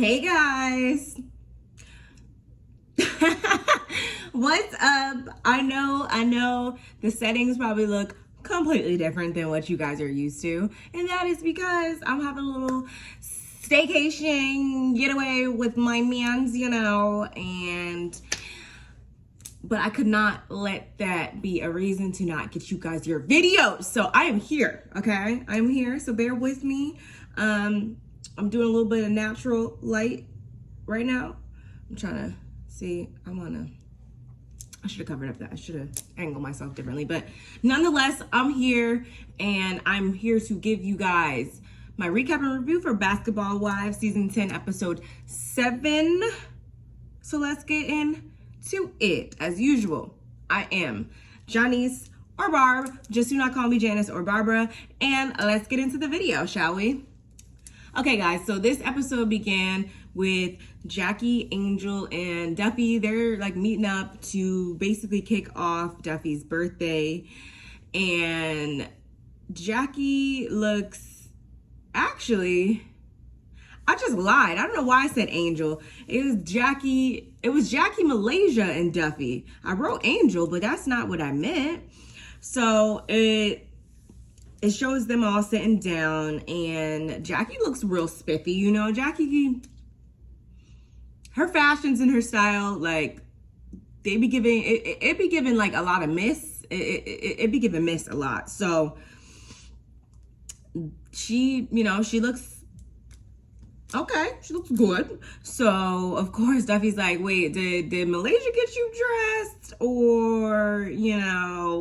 Hey guys. What's up? I know the settings probably look completely different than what you guys are used to. And that is because I'm having a little staycation getaway with my mans, but I could not let that be a reason to not get you guys your videos. So I am here, okay? I'm here, so bear with me. I'm doing a little bit of natural light right now. I'm trying to see, I should have covered up that. I should have angled myself differently, but nonetheless, I'm here and I'm here to give you guys my recap and review for Basketball Wives Season 10, Episode 7. So let's get into it. As usual, I am Janice or Barb. Just do not call me Janice or Barbara. And let's get into the video, shall we? Okay, guys, so this episode began with Jackie, Angel, and Duffy. They're like meeting up to basically kick off Duffy's birthday. And Jackie looks, actually, I just lied. I don't know why I said Angel. It was Jackie, Malaysia, and Duffy. I wrote Angel, but that's not what I meant. So it shows them all sitting down, and Jackie looks real spiffy, Jackie, her fashions and her style, like, they be giving, it be giving, like, a lot of miss. It be giving miss a lot. So, she looks, okay, she looks good. So, of course, Duffy's like, wait, did Malaysia get you dressed? Or,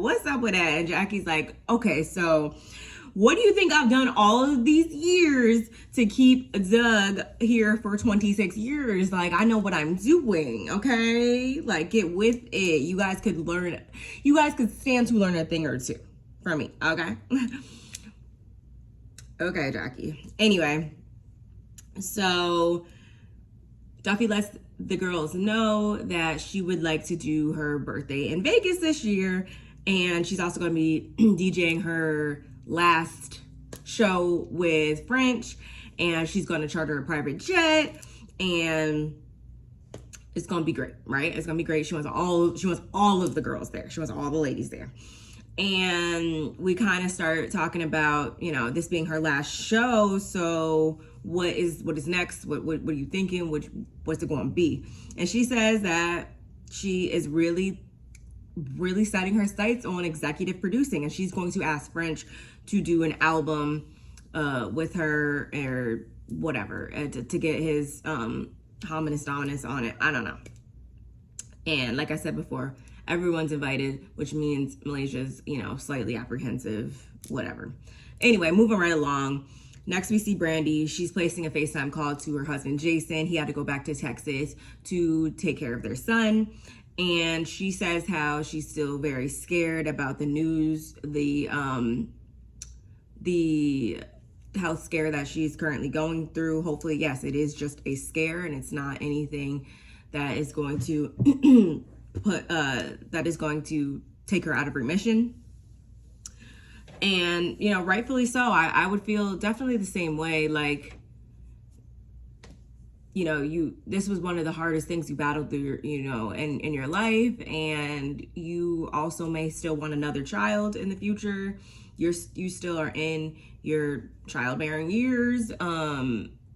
what's up with that? And Jackie's like, okay, so what do you think I've done all of these years to keep Doug here for 26 years? Like, I know what I'm doing, okay? Like, get with it. You guys could stand to learn a thing or two from me, okay? Okay, Jackie. Anyway, so Duffy lets the girls know that she would like to do her birthday in Vegas this year, and she's also going to be DJing her last show with French, and she's going to charter a private jet, and it's going to be great, right? It's going to be great. She wants all of the girls there. She wants all the ladies there. And we kind of start talking about, this being her last show. So what is next? What are you thinking? What's it going to be? And she says that she is really setting her sights on executive producing, and she's going to ask French to do an album with her or whatever to get his hominous dominance on it. I don't know. And like I said before, everyone's invited, which means Malaysia's, slightly apprehensive, whatever. Anyway, moving right along. Next, we see Brandy. She's placing a FaceTime call to her husband, Jason. He had to go back to Texas to take care of their son. And she says how she's still very scared about the news, the health scare that she's currently going through. Hopefully, yes, it is just a scare and it's not anything that is going to take her out of remission. And, rightfully so. I would feel definitely the same way. Like, this was one of the hardest things you battled through, in your life. And you also may still want another child in the future. You still are in your childbearing years.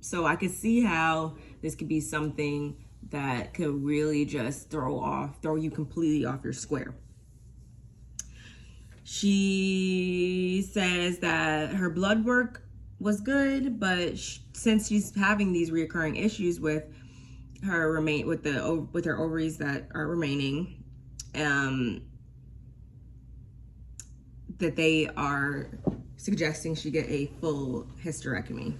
So I could see how this could be something that could really just throw you completely off your square. She says that her blood work was good, but since she's having these reoccurring issues with her ovaries that are remaining, that they are suggesting she get a full hysterectomy.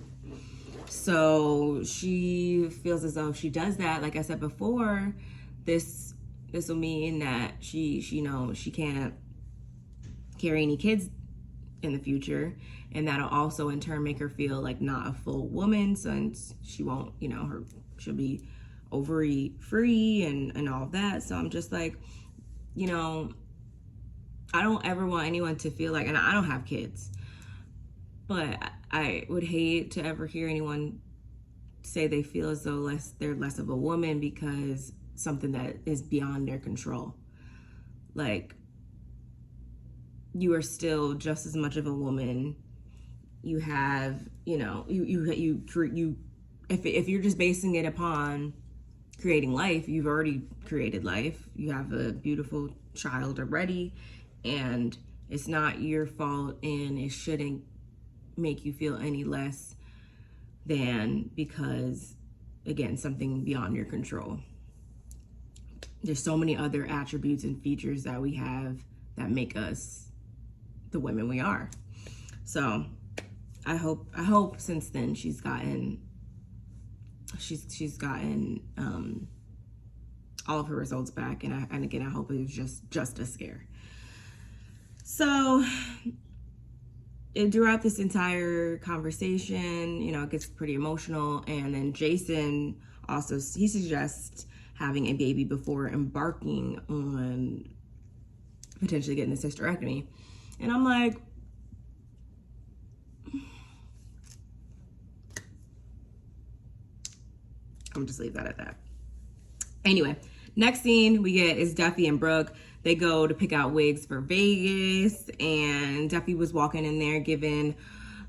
So she feels as though if she does that, like I said before, this will mean that she can't carry any kids in the future, and that'll also in turn make her feel like not a full woman, since she won't, she'll be ovary free and all of that. So I'm just like, I don't ever want anyone to feel like, and I don't have kids, but I would hate to ever hear anyone say they feel as though they're less of a woman because something that is beyond their control. Like, you are still just as much of a woman. You have, if you're just basing it upon creating life, you've already created life. You have a beautiful child already, and it's not your fault, and it shouldn't make you feel any less than because, again, something beyond your control. There's so many other attributes and features that we have that make us the women we are. So I hope since then she's gotten all of her results back, and again, I hope it was just a scare. So throughout this entire conversation, it gets pretty emotional, and then Jason also, he suggests having a baby before embarking on potentially getting a hysterectomy. And I'm like, I'm just leave that at that. Anyway, next scene we get is Duffy and Brooke. They go to pick out wigs for Vegas, and Duffy was walking in there giving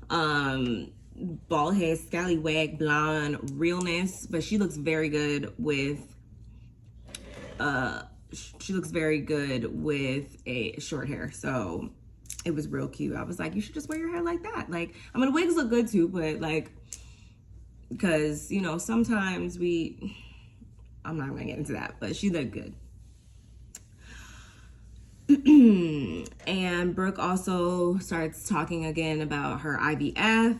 bald head, scallywag, blonde realness, but she looks very good with a short hair. So it was real cute. I was like, you should just wear your hair like that. Like, I mean, wigs look good too, but like, because sometimes I'm not gonna get into that, but she looked good. And Brooke also starts talking again about her IVF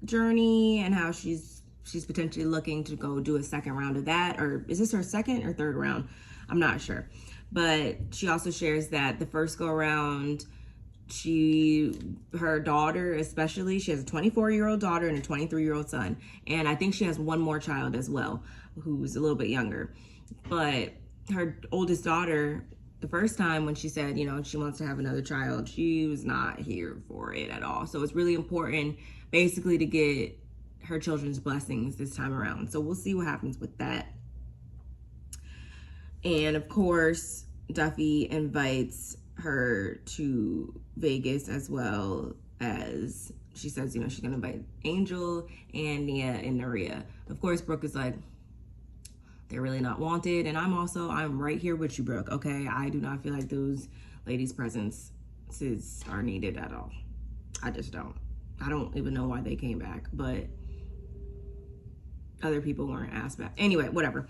journey and how she's potentially looking to go do a second round of that. Or is this her second or third round? I'm not sure. But she also shares that the first go around, her daughter especially, she has a 24-year-old daughter and a 23-year-old son. And I think she has one more child as well, who's a little bit younger. But her oldest daughter, the first time when she said, she wants to have another child, she was not here for it at all. So it's really important basically to get her children's blessings this time around. So we'll see what happens with that. And of course, Duffy invites her to Vegas, as well as she says, she's gonna invite Angel and Nia and Naria. Of course, Brooke is like, they're really not wanted, and I'm right here with you, Brooke, okay? I do not feel like those ladies' presences are needed at all. I just don't. I don't even know why they came back, but other people weren't asked back. Anyway, whatever.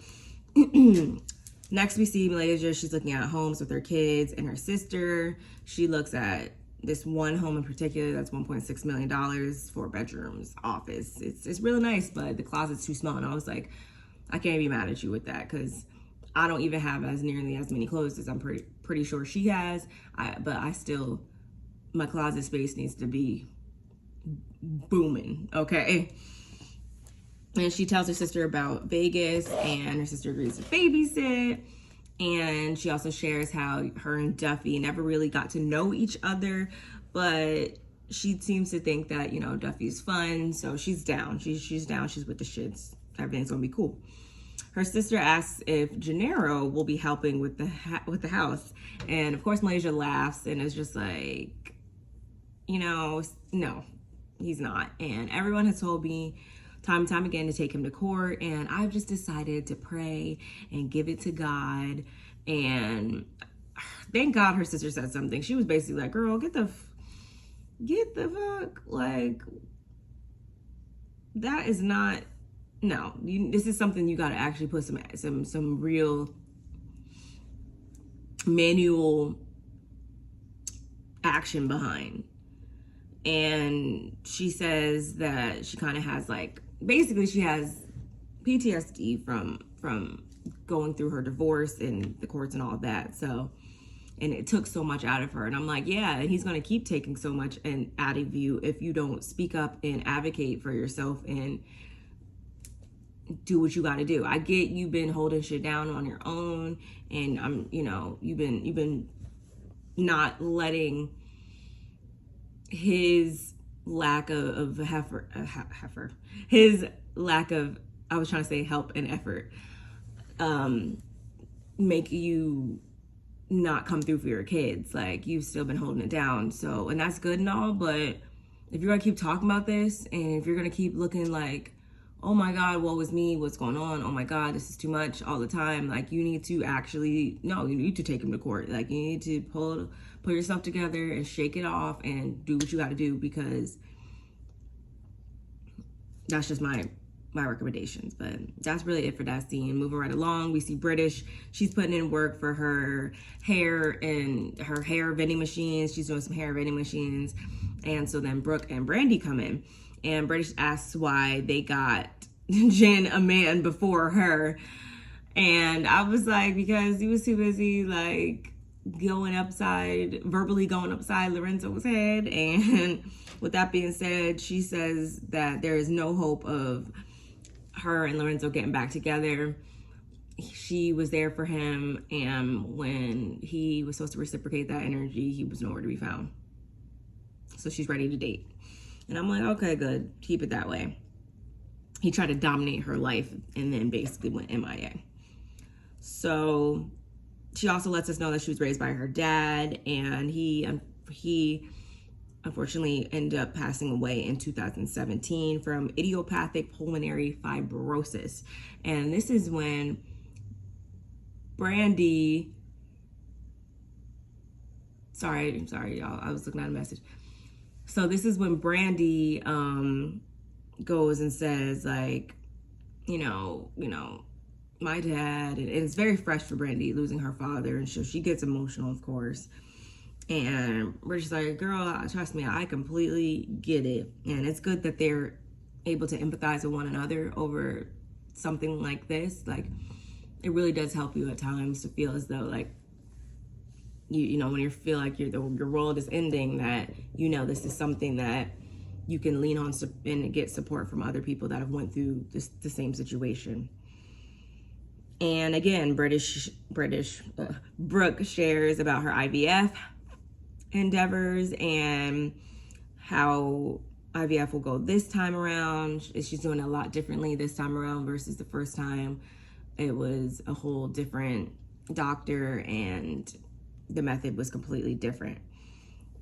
Next, we see Malaysia. She's looking at homes with her kids and her sister. She looks at this one home in particular that's $1.6 million, 4 bedrooms, office. It's really nice, but the closet's too small. And I was like, I can't be mad at you with that, because I don't even have nearly as many clothes as I'm pretty sure she has. But my closet space needs to be booming, okay? And she tells her sister about Vegas, and her sister agrees to babysit. And she also shares how her and Duffy never really got to know each other, but she seems to think that, Duffy's fun, so she's down. She's down. She's with the shits. Everything's gonna be cool. Her sister asks if Gennaro will be helping with the house, and of course Malaysia laughs and is just like, no, he's not. And everyone has told me time and time again to take him to court, and I've just decided to pray and give it to God. And thank God her sister said something. She was basically like, girl, get the fuck, like, that is not, no, this is something you got to actually put some real manual action behind. And she says that she kind of has basically she has PTSD from going through her divorce and the courts and all of that. So, and it took so much out of her. And I'm like, yeah, and he's going to keep taking so much out of you if you don't speak up and advocate for yourself and do what you got to do. I get you've been holding shit down on your own, and you've been not letting his lack of his lack of I was trying to say help and effort, make you not come through for your kids. Like, you've still been holding it down. So, and that's good and all, but if you're gonna keep talking about this, and if you're gonna keep looking like, oh my God, what was me? What's going on? Oh my God, this is too much all the time. Like, you need to actually, no, you need to take him to court. Like, you need to pull yourself together and shake it off and do what you got to do, because that's just my recommendations. But that's really it for that scene. Moving right along, we see British. She's putting in work for her hair and her hair vending machines. She's doing some hair vending machines. And so then Brooke and Brandy come in, and British asks why they got Jen a man before her. And I was like, because he was too busy, like, verbally going upside Lorenzo's head. And with that being said, she says that there is no hope of her and Lorenzo getting back together. She was there for him, and when he was supposed to reciprocate that energy, he was nowhere to be found. So she's ready to date. And I'm like, okay, good. Keep it that way. He tried to dominate her life and then basically went MIA. So she also lets us know that she was raised by her dad, and he unfortunately ended up passing away in 2017 from idiopathic pulmonary fibrosis. And this is when Brandy, sorry y'all, I was looking at a message. So this is when Brandy goes and says, like, you know, my dad, and it's very fresh for Brandy losing her father, and so she gets emotional, of course. And we're just like, girl, trust me, I completely get it. And it's good that they're able to empathize with one another over something like this. Like, it really does help you at times to feel as though, like, you know, when you feel like your world is ending, that, you know, this is something that you can lean on and get support from other people that have went through the same situation. And again, Brooke shares about her IVF endeavors and how IVF will go this time around. She's doing it a lot differently this time around versus the first time. It was a whole different doctor, and the method was completely different.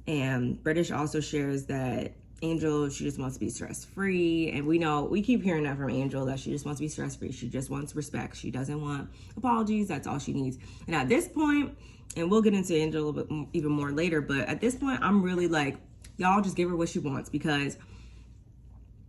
And British also shares that Angel, she just wants to be stress-free. And we keep hearing that from Angel, that she just wants to be stress-free. She just wants respect. She doesn't want apologies. That's all she needs. And at this point, and we'll get into Angel a little bit even more later, but at this point, I'm really like, y'all just give her what she wants, because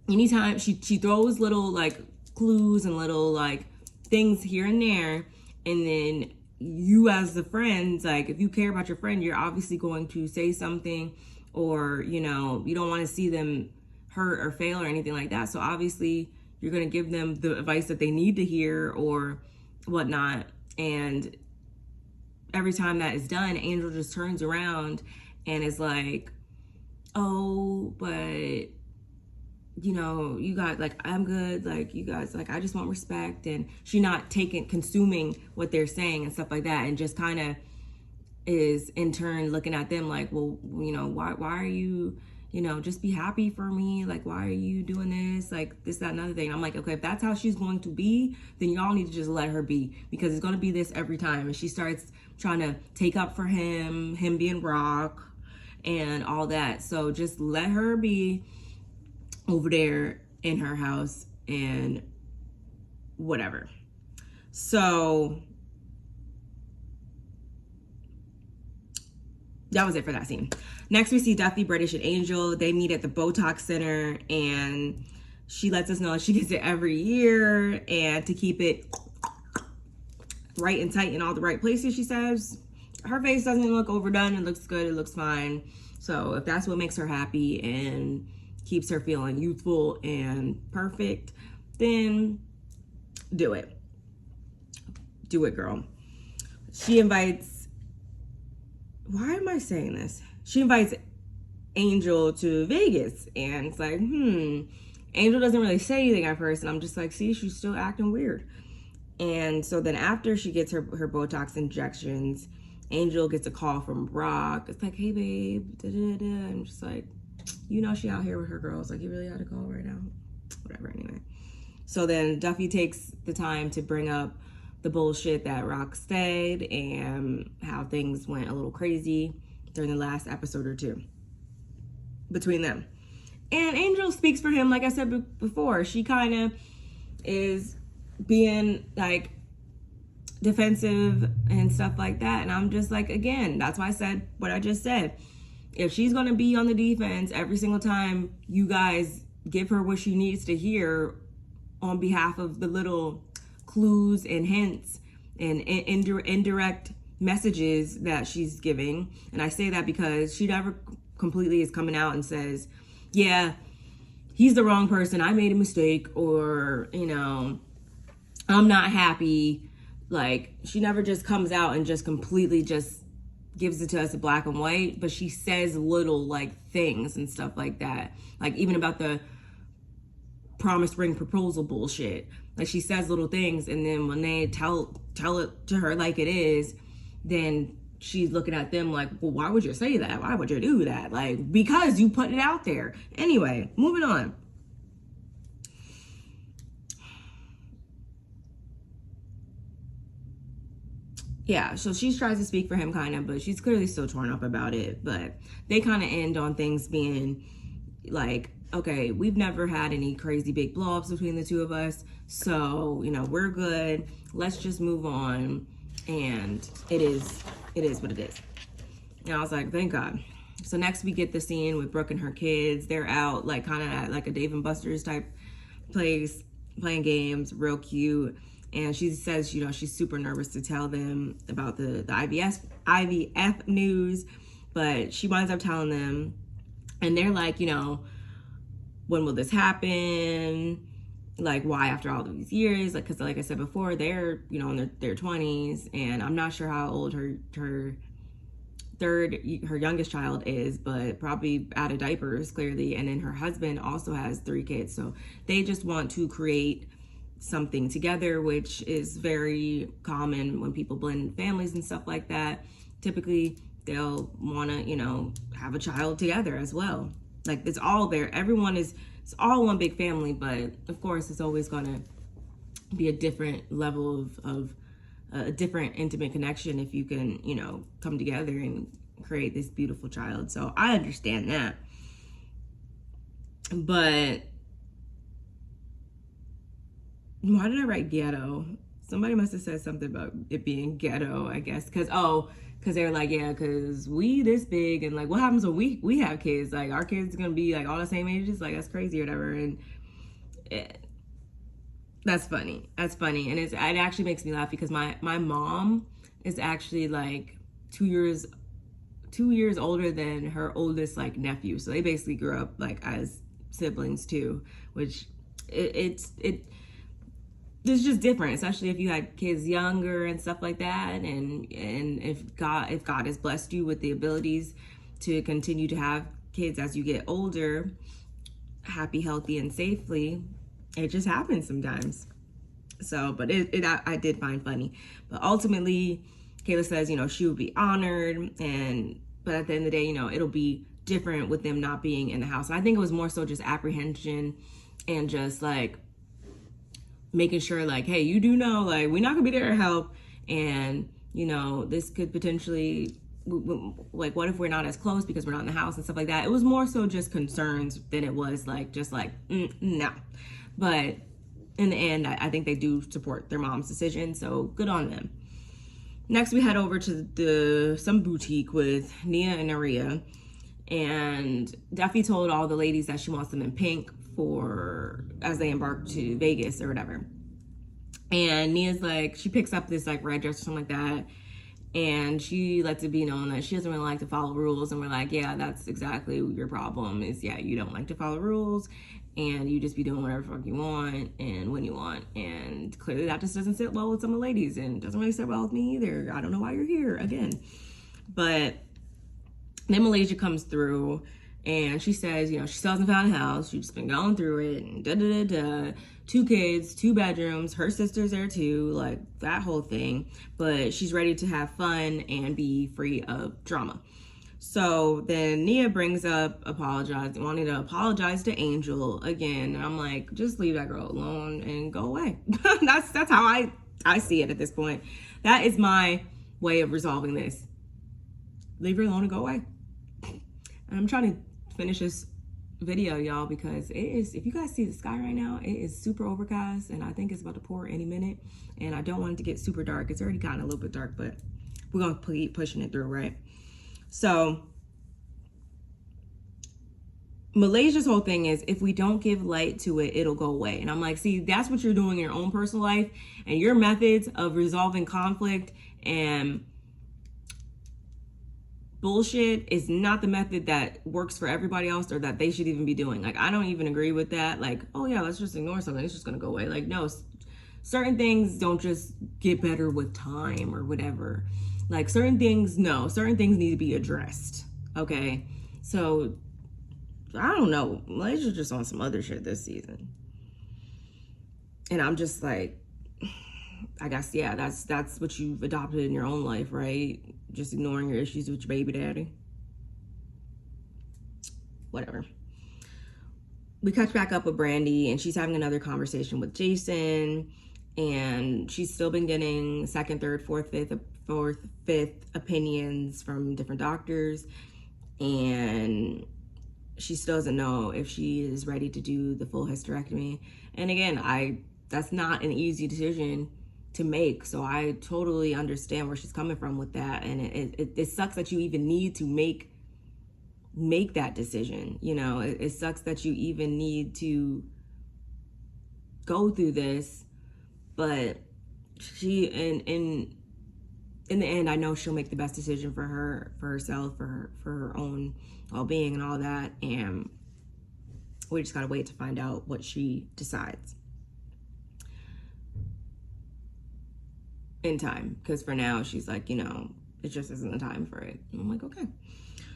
anytime she throws little, like, clues and little, like, things here and there, and then you as the friends, like, if you care about your friend, you're obviously going to say something, or, you know, you don't want to see them hurt or fail or anything like that. So obviously you're going to give them the advice that they need to hear or whatnot. And every time that is done, Angel just turns around and is like, oh, but, you know, you guys, like, I'm good. Like, you guys, like, I just want respect. And she not consuming what they're saying and stuff like that. And just kind of is in turn looking at them like, well, you know, why are you, you know, just be happy for me. Like, why are you doing this? Like, this, that, another thing. I'm like, okay, if that's how she's going to be, then y'all need to just let her be, because it's going to be this every time. And she starts trying to take up for him being Rock and all that. So just let her be over there in her house and whatever. So that was it for that scene. Next, we see Duffy, British, and Angel. They meet at the Botox Center, and she lets us know she gets it every year, and to keep it right and tight in all the right places, she says. Her face doesn't look overdone. It looks good. It looks fine. So if that's what makes her happy and keeps her feeling youthful and perfect, then do it. Do it, girl. She invites... Why am I saying this? She invites Angel to Vegas, and it's like, Angel doesn't really say anything at first, and I'm just like, see, she's still acting weird. And so then after she gets her Botox injections, Angel gets a call from Rock. It's like, hey, babe, da-da-da. I'm just like, you know, she out here with her girls. Like, you really had to call right now? Whatever, anyway. So then Duffy takes the time to bring up the bullshit that Rock said and how things went a little crazy during the last episode or two between them. And Angel speaks for him, like I said before. She kind of is being like defensive and stuff like that. And I'm just like, again, that's why I said what I just said. If she's going to be on the defense every single time you guys give her what she needs to hear on behalf of the little clues and hints and indirect messages that she's giving. And I say that because she never completely is coming out and says, yeah, he's the wrong person, I made a mistake, or, you know, I'm not happy. Like, she never just comes out and just completely just gives it to us in black and white, but she says little like things and stuff like that. Like even about the promise ring proposal bullshit. Like she says little things, and then when they tell it to her like it is, then she's looking at them like, well, why would you say that? Why would you do that? Like, because you put it out there. Anyway, moving on. Yeah, so she tries to speak for him kind of, but she's clearly still torn up about it. But they kind of end on things being like, okay, we've never had any crazy big blow-ups between the two of us. So, you know, we're good. Let's just move on. And it is what it is. And I was like, thank God. So next we get the scene with Brooke and her kids. They're out like kind of at like a Dave and Buster's type place, playing games, real cute. And she says, you know, she's super nervous to tell them about the IVF news, but she winds up telling them, and they're like, you know, when will this happen? Like, why after all these years? Like, because like I said before, they're, you know, in their 20s, and I'm not sure how old her youngest child is, but probably out of diapers, clearly. And then her husband also has 3 kids. So they just want to create something together, which is very common when people blend families and stuff like that. Typically, they'll want to, you know, have a child together as well. Like, it's all there. It's all one big family, but of course, it's always going to be a different level of a different intimate connection if you can, you know, come together and create this beautiful child. So I understand that. But why did I write ghetto? Somebody must have said something about it being ghetto, I guess. Because they're like, yeah, because we this big, and like, what happens when we have kids? Like, our kids are going to be like all the same ages? Like, that's crazy or whatever. And that's funny. That's funny. And it actually makes me laugh because my mom is actually like 2 years older than her oldest like nephew. So they basically grew up like as siblings too, which it's just different, especially if you had kids younger and stuff like that. And if God has blessed you with the abilities to continue to have kids as you get older, happy, healthy, and safely, it just happens sometimes. So, but I did find funny. But ultimately, Kayla says, you know, she would be honored, but at the end of the day, you know, it'll be different with them not being in the house. I think it was more so just apprehension and just like making sure like, hey, you do know, like, we're not gonna be there to help, and you know, this could potentially, like, what if we're not as close because we're not in the house and stuff like that. It was more so just concerns than it was like just like no. But in the end, I think they do support their mom's decision, so good on them. Next, we head over to some boutique with Nia and Aria, and Duffy told all the ladies that she wants them in pink as they embark to Vegas or whatever. And Nia's like, she picks up this like red dress or something like that, and she lets it be known that she doesn't really like to follow rules. And we're like, yeah, that's exactly your problem is, yeah, you don't like to follow rules, and you just be doing whatever the fuck you want and when you want. And clearly that just doesn't sit well with some of the ladies, and doesn't really sit well with me either. I don't know why you're here again. But then Malaysia comes through, and she says, you know, she still hasn't found a house. She's just been going through it, and 2 kids, 2 bedrooms. Her sister's there too, like that whole thing. But she's ready to have fun and be free of drama. So then Nia brings up wanting to apologize to Angel again. And I'm like, just leave that girl alone and go away. That's how I see it at this point. That is my way of resolving this. Leave her alone and go away. And I'm trying to finish this video, y'all, because it is, if you guys see the sky right now, it is super overcast and I think it's about to pour any minute, and I don't want it to get super dark. It's already gotten a little bit dark, but we're gonna keep pushing it through, right? So Malaysia's whole thing is, if we don't give light to it, it'll go away. And I'm like, see, that's what you're doing in your own personal life, and your methods of resolving conflict and bullshit is not the method that works for everybody else, or that they should even be doing. Like, I don't even agree with that. Like, oh yeah, let's just ignore something, it's just gonna go away. Like, no, certain things don't just get better with time or whatever. Like, certain things need to be addressed, okay? So I don't know, Malaysia's just on some other shit this season, and I'm just like, I guess, yeah, that's what you've adopted in your own life, right? Just ignoring your issues with your baby daddy. Whatever. We catch back up with Brandy, and she's having another conversation with Jason, and she's still been getting second, third, fourth, fifth opinions from different doctors, and she still doesn't know if she is ready to do the full hysterectomy. And again, that's not an easy decision to make, so I totally understand where she's coming from with that. And it sucks that you even need to make that decision. You know, it sucks that you even need to go through this, but she, in the end, I know she'll make the best decision for herself, for her own well-being and all that, and we just gotta wait to find out what she decides in time, because for now she's like, you know, it just isn't the time for it. And I'm like, okay.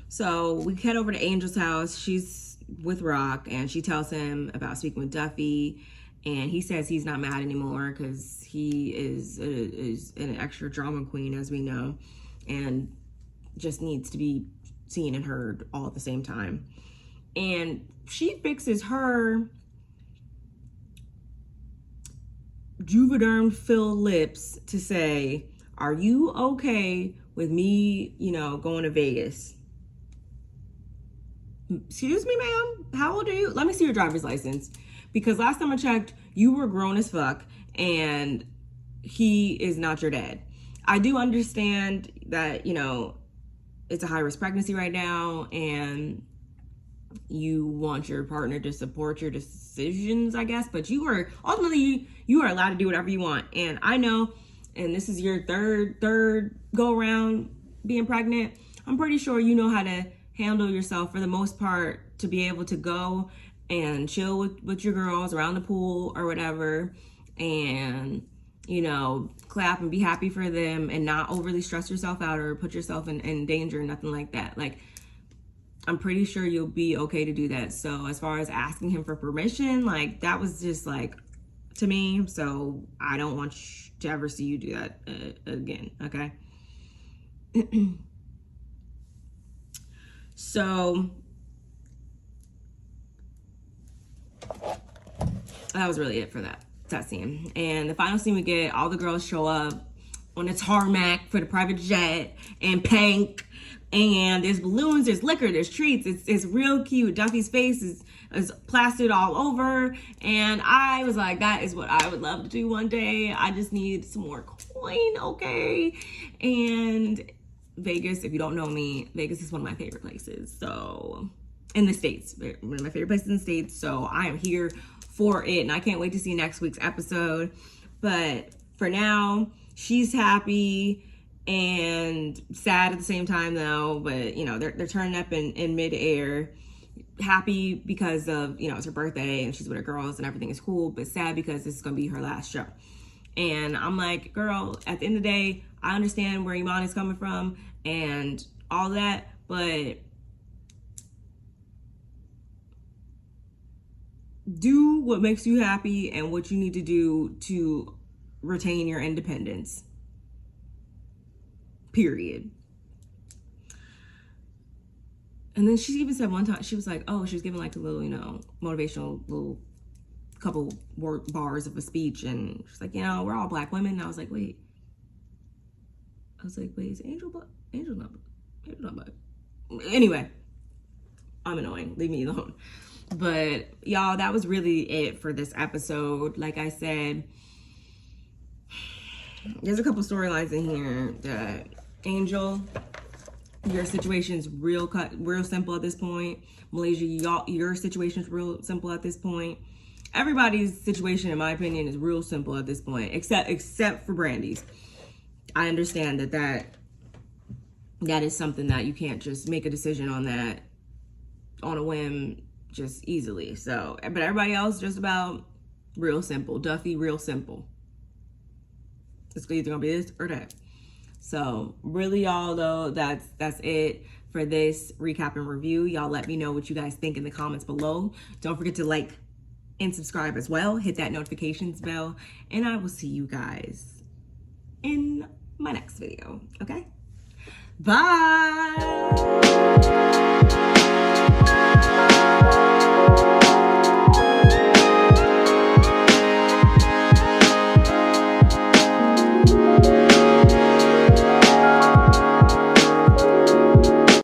So we head over to Angel's house. She's with Rock, and she tells him about speaking with Duffy, and he says he's not mad anymore because he is an extra drama queen, as we know, and just needs to be seen and heard all at the same time. And she fixes her Juvederm filled lips to say, are you okay with me, you know, going to Vegas? Excuse me, ma'am, how old are you? Let me see your driver's license, because last time I checked, you were grown as fuck and he is not your dad. I do understand that, you know, it's a high-risk pregnancy right now, and you want your partner to support your decisions, I guess, but you are ultimately, you are allowed to do whatever you want. And I know, and this is your third go around being pregnant, I'm pretty sure you know how to handle yourself for the most part, to be able to go and chill with your girls around the pool or whatever, and, you know, clap and be happy for them, and not overly stress yourself out or put yourself in danger, nothing like that. Like, I'm pretty sure you'll be okay to do that. So as far as asking him for permission, like, that was just like, to me, so I don't want to ever see you do that again, okay? So that was really it for that scene. And the final scene, we get all the girls show up on the tarmac for the private jet in pink, and there's balloons, there's liquor, there's treats. It's real cute. Duffy's face is plastered all over, and I was like, that is what I would love to do one day. I just need some more coin, okay? And Vegas, if you don't know me, Vegas is one of my favorite places. So, in the States, one of my favorite places in the States. So I am here for it, and I can't wait to see next week's episode. But for now, she's happy and sad at the same time, though. But, you know, they're turning up in midair. Happy because of, you know, it's her birthday and she's with her girls and everything is cool, but sad because this is gonna be her last show. And I'm like, girl, at the end of the day, I understand where Iman is coming from and all that, but do what makes you happy and what you need to do to retain your independence. Period. And then she even said one time, she was like, oh, she was giving like a little, motivational little couple bars of a speech. And she's like, we're all black women. And I was like, wait, is Angel black? Angel's not black. Anyway, I'm annoying. Leave me alone. But y'all, that was really it for this episode. Like I said, there's a couple storylines in here that Angel, your situation's real simple at this point. Malaysia, your situation's real simple at this point. Everybody's situation, in my opinion, is real simple at this point, except for Brandy's. I understand that is something that you can't just make a decision on that on a whim just easily. So, but everybody else just about real simple. Duffy, real simple. It's either gonna be this or that. So really, y'all, though, that's it for this recap and review. Y'all let me know what you guys think in the comments below. Don't forget to like and subscribe as well. Hit that notifications bell, and I will see you guys in my next video. Okay? Bye.